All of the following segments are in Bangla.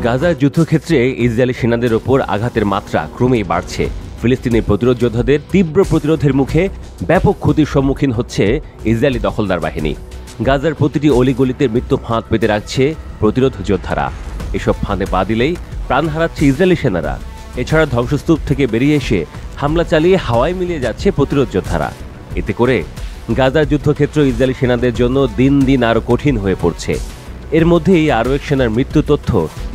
গাজার যুদ্ধক্ষেত্রে ইসরায়েলি সেনাদের ওপর আঘাতের মাত্রা ক্রমেই বাড়ছে। ফিলিস্তিনি প্রতিরোধ যোদ্ধাদের তীব্র প্রতিরোধের মুখে ব্যাপক ক্ষতির সম্মুখীন হচ্ছে ইসরায়েলি দখলদার বাহিনী। গাজার প্রতিটি অলিগলিতে মৃত্যু ফাঁদ পেতে রাখছে প্রতিরোধ যোদ্ধারা। এসব ফাঁদে পা দিলেই প্রাণ হারাচ্ছে ইসরায়েলি সেনারা। এছাড়া ধ্বংসস্তূপ থেকে বেরিয়ে এসে হামলা চালিয়ে হাওয়ায় মিলিয়ে যাচ্ছে প্রতিরোধ যোদ্ধারা। এতে করে গাজার যুদ্ধক্ষেত্র ইসরায়েলি সেনাদের জন্য দিন দিন আরও কঠিন হয়ে পড়ছে। এর মধ্যেই আরও এক সেনার মৃত্যু তথ্য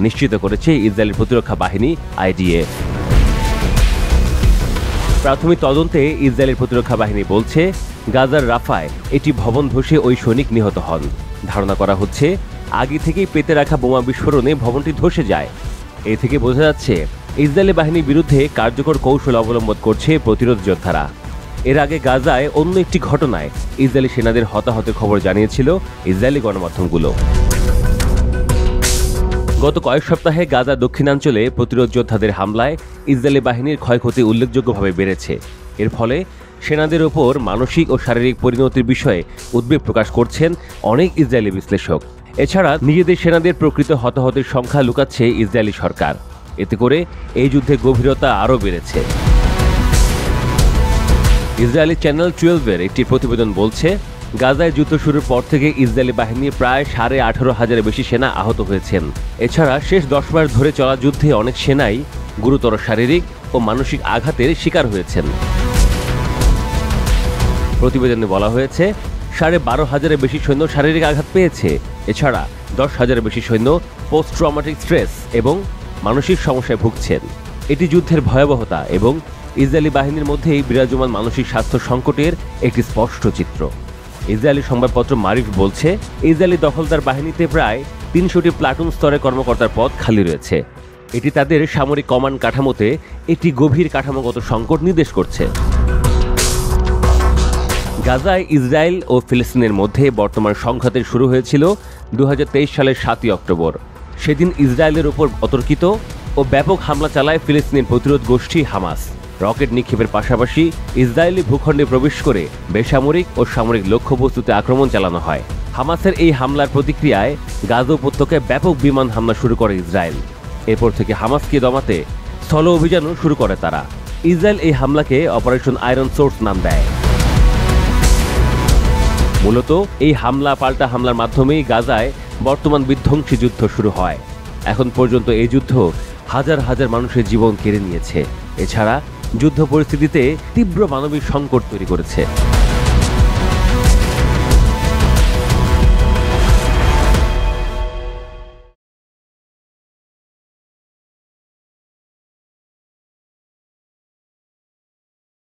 নিশ্চিত করেছে ইসরায়েলি প্রতিরক্ষা বাহিনী IDF। প্রাথমিক তদন্তে ইসরায়েলের প্রতিরক্ষা বাহিনী বলছে, গাজার রাফায় একটি ভবন ধসে ওই সৈনিক নিহত হন। ধারণা করা হচ্ছে আগে থেকেই পেতে রাখা বোমা বিস্ফোরণে ভবনটি ধসে যায়। এ থেকে বোঝা যাচ্ছে ইসরায়েলি বাহিনীর বিরুদ্ধে কার্যকর কৌশল অবলম্বন করছে প্রতিরোধ যোদ্ধারা। এর আগে গাজায় অন্য একটি ঘটনায় ইসরায়েলি সেনাদের হতাহতের খবর জানিয়েছিল ইসরায়েলি গণমাধ্যমগুলো। গত কয়েক সপ্তাহে গাজা দক্ষিণাঞ্চলে প্রতিরোধ যোদ্ধাদের হামলায় ইসরায়েলি বাহিনীর ক্ষয়ক্ষতি উল্লেখযোগ্যভাবে বেড়েছে। এর ফলে সেনাদের ওপর মানসিক ও শারীরিক পরিণতির বিষয়ে উদ্বেগ প্রকাশ করছেন অনেক ইসরায়েলি বিশ্লেষক। এছাড়া নিজেদের সেনাদের প্রকৃত হতাহতের সংখ্যা লুকাচ্ছে ইসরায়েলি সরকার। এতে করে এই যুদ্ধে গভীরতা আরও বেড়েছে। ইসরায়েলি চ্যানেল 12-এর একটি প্রতিবেদন বলছে, গাজায় যুদ্ধ শুরুর পর থেকে ইসরায়েলি বাহিনী প্রায় 18,500-এর বেশি সেনা আহত হয়েছেন। এছাড়া শেষ 10 মাস ধরে চলা যুদ্ধে অনেক সেনাই গুরুতর শারীরিক ও মানসিক আঘাতের শিকার হয়েছেন। প্রতিবেদনে বলা হয়েছে, 12,500-এর বেশি সৈন্য শারীরিক আঘাত পেয়েছে। এছাড়া 10,000-এর বেশি সৈন্য পোস্ট ট্রমাটিক স্ট্রেস এবং মানসিক সমস্যায় ভুগছেন। এটি যুদ্ধের ভয়াবহতা এবং ইসরায়েলি বাহিনীর মধ্যেই বিরাজমান মানসিক স্বাস্থ্য সংকটের একটি স্পষ্ট চিত্র। ইসরায়েলি সংবাদপত্র মারিফ বলছে, ইসরায়েলি দখলদার বাহিনীতে প্রায় 300টি প্লাটুন স্তরের কর্মকর্তার পদ খালি রয়েছে। এটি তাদের সামরিক কমান্ড কাঠামোতে একটি গভীর কাঠামোগত সংকট নির্দেশ করছে। গাজায় ইসরায়েল ও ফিলিস্তিনের মধ্যে বর্তমান সংঘাতের শুরু হয়েছিল 2023 সালের 7ই অক্টোবর। সেদিন ইসরায়েলের ওপর অতর্কিত ও ব্যাপক হামলা চালায় ফিলিস্তিনের প্রতিরোধ গোষ্ঠী হামাস। রকেট নিক্ষেপের পাশাপাশি ইসরায়েলি ভূখণ্ডে প্রবেশ করে বেসামরিক ও সামরিক লক্ষ্যবস্তুতে আক্রমণ চালানো হয়। হামাসের এই হামলার প্রতিক্রিয়ায় গাজা উপত্যকায় ব্যাপক বিমান হামলা শুরু করে ইসরায়েল। এরপর থেকে হামাসকে দমাতে স্থল অভিযানও শুরু করে তারা। ইসরায়েল এই হামলাকে অপারেশন আয়রন সোর্স নাম দেয়। মূলত এই হামলা পাল্টা হামলার মাধ্যমেই গাজায় বর্তমান বিধ্বংসী যুদ্ধ শুরু হয়। এখন পর্যন্ত এই যুদ্ধ হাজার হাজার মানুষের জীবন কেড়ে নিয়েছে। এছাড়া যুদ্ধ পরিস্থিতিতে তীব্র মানবিক সংকট তৈরি করেছে।